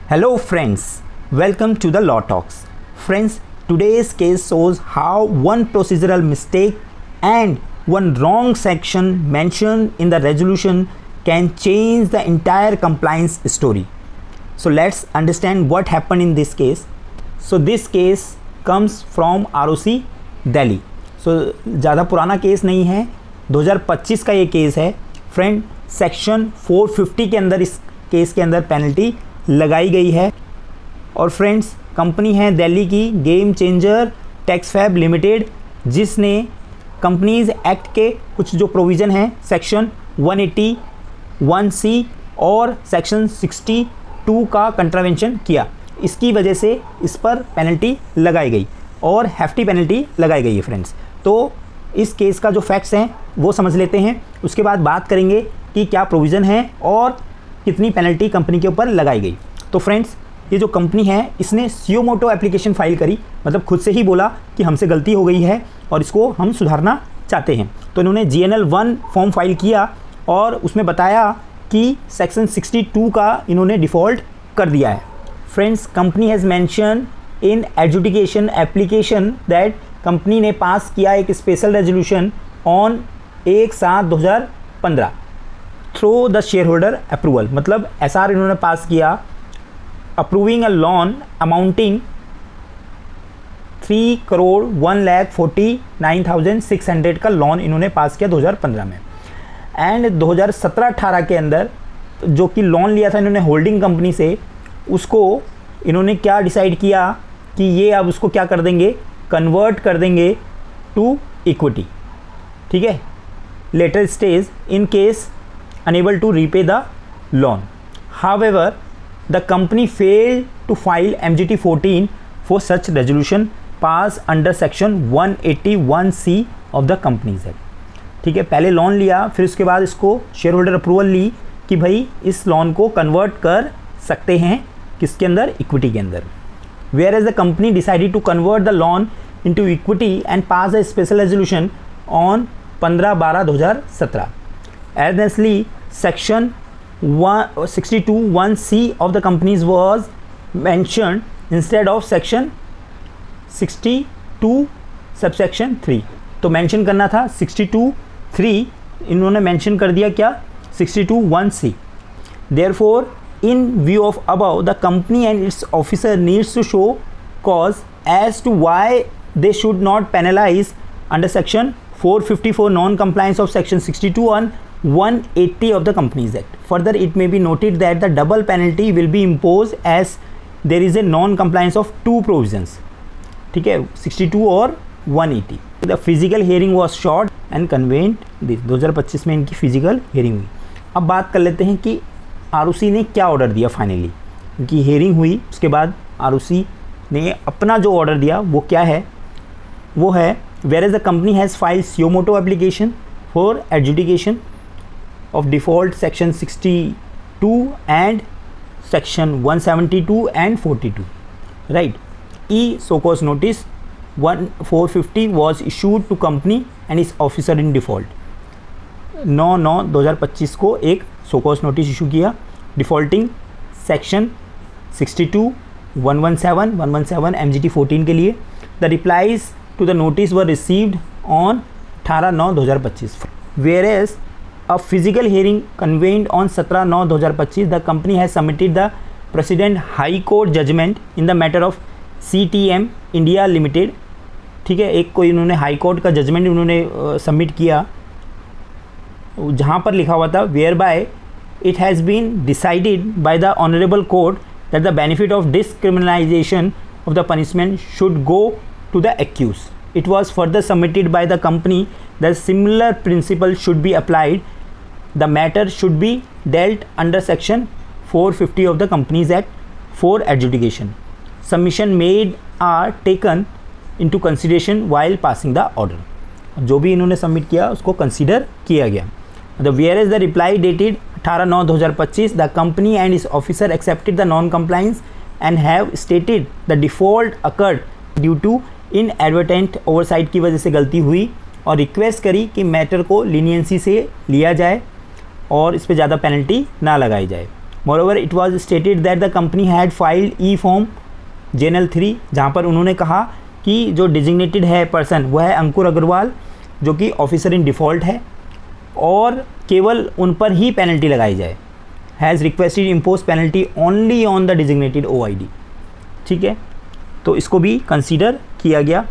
Hello friends, welcome to the Law Talks. Friends, today's case shows how one procedural mistake and one wrong section mentioned in the resolution can change the entire compliance story. So let's understand what happened in this case. So this case comes from ROC Delhi. So ज़्यादा पुराना case नहीं है, 2025 का ये case है. Friend, section 450 के अंदर इस केस के अंदर पेनल्टी लगाई गई है. और फ्रेंड्स, कंपनी है दिल्ली की Game Changer Tex Fab Limited, जिसने कंपनीज एक्ट के कुछ जो प्रोविज़न हैं सेक्शन 181C और सेक्शन 62 का कंट्रावेंशन किया. इसकी वजह से इस पर पेनल्टी लगाई गई और हेफ्टी पेनल्टी लगाई गई है. फ्रेंड्स, तो इस केस का जो फैक्ट्स हैं वो समझ लेते हैं. उसके बाद बात करेंगे कि क्या प्रोविज़न है और कितनी पेनल्टी कंपनी के ऊपर लगाई गई. तो फ्रेंड्स, ये जो कंपनी है इसने सुयो मोटो एप्लीकेशन फ़ाइल करी, मतलब खुद से ही बोला कि हमसे गलती हो गई है और इसको हम सुधारना चाहते हैं. तो इन्होंने GNL 1 फॉर्म फाइल किया और उसमें बताया कि सेक्शन 62 का इन्होंने डिफ़ॉल्ट कर दिया है. Friends, company has mention in adjudication application that company ने पास किया एक special resolution on 1/7/2015 through the share holder approval. मतलब SR इन्होंने पास किया अप्रूविंग अ लोन अमाउंटिंग 3,01,49,600 का लोन इन्होंने पास किया 2015 में. एंड 2017-18 के अंदर जो कि लोन लिया था इन्होंने होल्डिंग कंपनी से, उसको इन्होंने क्या डिसाइड किया कि ये अब उसको क्या कर देंगे, कन्वर्ट कर देंगे टू इक्विटी. ठीक है, later stage in case unable to repay the loan. However, the company failed to file MGT 14 for such resolution passed under section 181C of the Companies Act. ठीक है, पहले लोन लिया, फिर उसके बाद इसको शेयर होल्डर अप्रूवल ली कि भाई इस लोन को कन्वर्ट कर सकते हैं किसके अंदर, इक्विटी के अंदर. Whereas the company decided to convert the loan into equity and pass a special resolution on 15/12/2017. Additionally, section 62(1)(c) of the companies was mentioned instead of section 62 subsection 3. तो mention करना था 62(3), इन्होंने मेंशन कर दिया क्या, 62(1)(c). Therefore, in view of above, the company and its officer needs to show cause as to why they should not penalize under section 454 non-compliance of section 62 and 180 of the Companies Act. Further, it may be noted that the double penalty will be imposed as there is a non-compliance of two provisions. ठीक है, 62 और 180. The physical hearing was short and convened. 2025 में इनकी physical hearing हुई. अब बात कर लेते हैं कि ROC ने क्या ऑर्डर दिया. फाइनली इनकी हेयरिंग हुई, उसके बाद ROC ने अपना जो ऑर्डर दिया वो क्या है, वो है whereas the company has filed suo moto application for adjudication of default section 62 and section 172 and 42, right. So cause notice 450 was issued to company and its officer in default. 9/9/2025 को एक so cause notice इशू किया डिफ़ॉल्टिंग section 62, 117 MGT 14 के लिए. The replies to the notice were received on 18/9/2025. Whereas a physical hearing convened on 17/9/2025, the company has submitted the precedent High Court judgment in the matter of CTM India Limited. ठीक है, एक कोई इन्होंने high court का judgement उन्होंने submit किया, जहाँ पर लिखा हुआ था whereby it has been decided by the honourable court that the benefit of discrimination of the punishment should go to the accused. It was further submitted by the company that similar principle should be applied. The matter should be dealt under section 450 of the Companies Act for adjudication. Submission made are taken into consideration while passing the order. जो भी इन्होंने submit किया उसको consider किया गया. Whereas the reply dated 18/9/2025, the company and its officer accepted the non-compliance and have stated the default occurred due to inadvertent oversight की वजह से गलती हुई और रिक्वेस्ट करी कि मैटर को लीनियंसी से लिया जाए और इस पर ज़्यादा पेनल्टी ना लगाई जाए. Moreover it was stated that the company had filed E form JNL 3, जहाँ पर उन्होंने कहा कि जो डिजिग्नेटेड है पर्सन वह है अंकुर अग्रवाल, जो कि ऑफिसर इन डिफ़ॉल्ट है, और केवल उन पर ही पेनल्टी लगाई जाए। Has requested impose penalty only on the designated OID। ठीक है, तो इसको भी कंसीडर किया गया।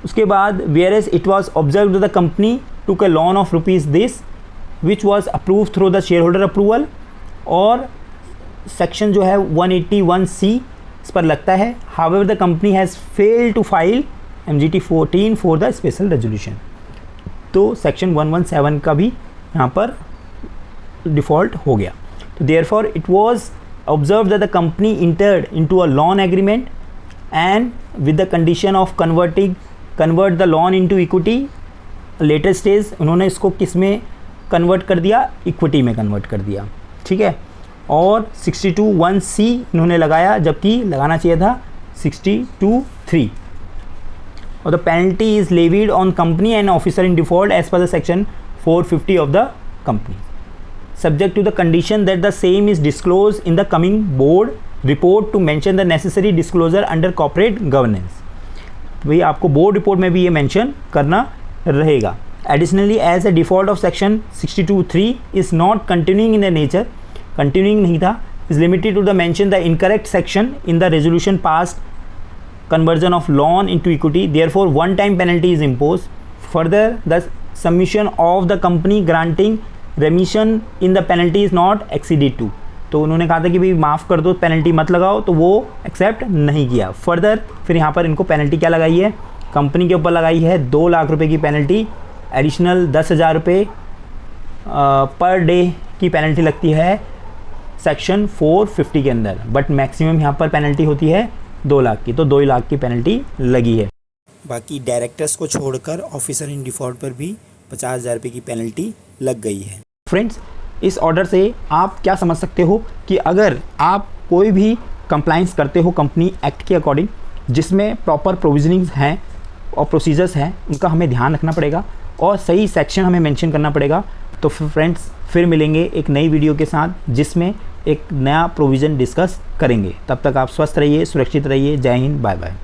उसके बाद whereas it was observed the company took a loan of rupees this which was approve through the share holder approval, और सेक्शन जो है 181C इस पर लगता है। However the company has failed to file MGT 14 for the special resolution. तो section 117 का भी यहाँ पर डिफ़ॉल्ट हो गया। तो therefore it was observe that the company entered into a loan agreement and with the condition of convert the loan into equity. Later stage उन्होंने इसको किस में कन्वर्ट कर दिया, इक्विटी में कन्वर्ट कर दिया। ठीक है, और 62(1)(c इन्होंने लगाया, जबकि लगाना चाहिए था 62(3). और the penalty is levied on company and officer in default as per the section 450 of the company, subject to the condition that the same is disclosed in the coming board report to mention the necessary disclosure under corporate governance। भाई आपको board report में भी ये mention करना रहेगा। Additionally, as a default of section 62(3) is not continuing in the nature, continuing नहीं था, is limited to the mention the incorrect section in the resolution passed conversion of loan into equity, therefore one time penalty is imposed। Further, the submission of the company granting remission in the penalty is not acceded to। तो उन्होंने कहा था कि भाई माफ़ कर दो, penalty मत लगाओ, तो वो एक्सेप्ट नहीं किया। फर्दर फिर यहाँ पर इनको पेनल्टी क्या लगाई है, कंपनी के ऊपर लगाई है 2 लाख रुपए की पेनल्टी, एडिशनल 10,000 रुपये पर डे की पेनल्टी लगती है सेक्शन 450 के अंदर, बट मैक्सिमम यहाँ पर पेनल्टी होती है 2 लाख की, तो 2 लाख की पेनल्टी लगी है। बाकी डायरेक्टर्स को छोड़कर ऑफिसर इन डिफ़ॉल्ट पर भी 50,000 रुपये की पेनल्टी लग गई है। फ्रेंड्स, इस ऑर्डर से आप क्या समझ सकते हो कि अगर आप कोई भी कंप्लाइंस करते हो कंपनी एक्ट के अकॉर्डिंग, जिसमें प्रॉपर प्रोविजनिंग्स हैं और प्रोसीजर्स हैं, उनका हमें ध्यान रखना पड़ेगा और सही सेक्शन हमें मेंशन करना पड़ेगा। तो फ्रेंड्स फिर मिलेंगे एक नई वीडियो के साथ जिसमें एक नया प्रोविज़न डिस्कस करेंगे। तब तक आप स्वस्थ रहिए, सुरक्षित रहिए। जय हिंद, बाय बाय।